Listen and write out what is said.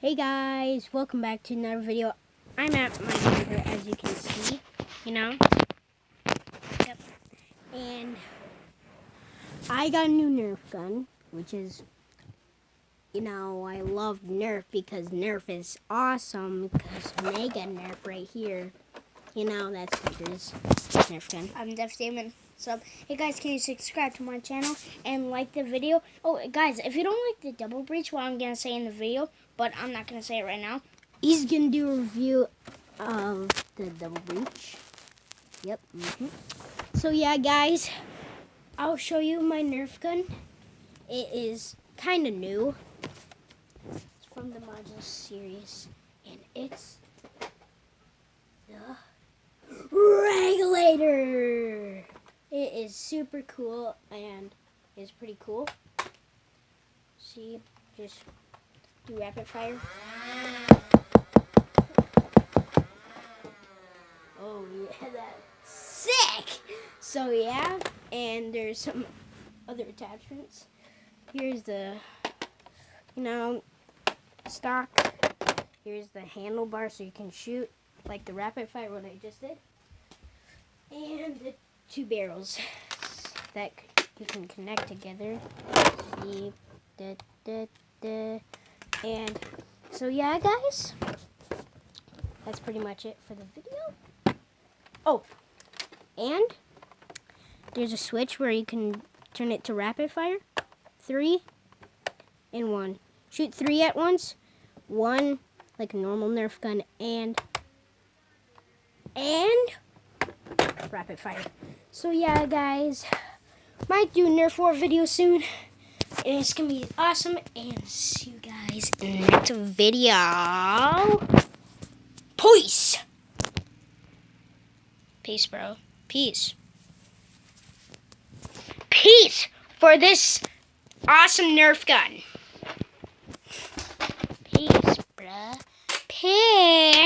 Hey guys, welcome back to another video. I'm at my neighbor, as you can see, Yep. And I got a new Nerf gun, which is, I love Nerf because Nerf is awesome. Because Mega Nerf right here, that's his Nerf gun. I'm Def Damon. So, hey guys, can you subscribe to my channel and like the video? Oh, guys, if you don't like the double breach, what I'm going to say in the video, but I'm not going to say it right now. He's going to do a review of the double breach. Yep. So, yeah, guys, I'll show you my Nerf gun. It is kind of new. It's from the Module series, and it's the Regulator. It is super cool, and it's pretty cool. See, just do rapid fire. Oh yeah, that's sick. So yeah, and there's some other attachments. Here's the, stock. Here's the handlebar so you can shoot like the rapid fire, what I just did. And the two barrels that you can connect together. See, and so yeah, guys, that's pretty much it for the video. Oh, and there's a switch where you can turn it to rapid fire. 3 and 1. Shoot 3 at once. 1 like a normal Nerf gun, and rapid fire. So yeah, guys, might do a Nerf War video soon, and it's gonna be awesome. And see you guys in the next video. Peace. Peace, bro. Peace. Peace for this awesome Nerf gun. Peace, bruh. Peace.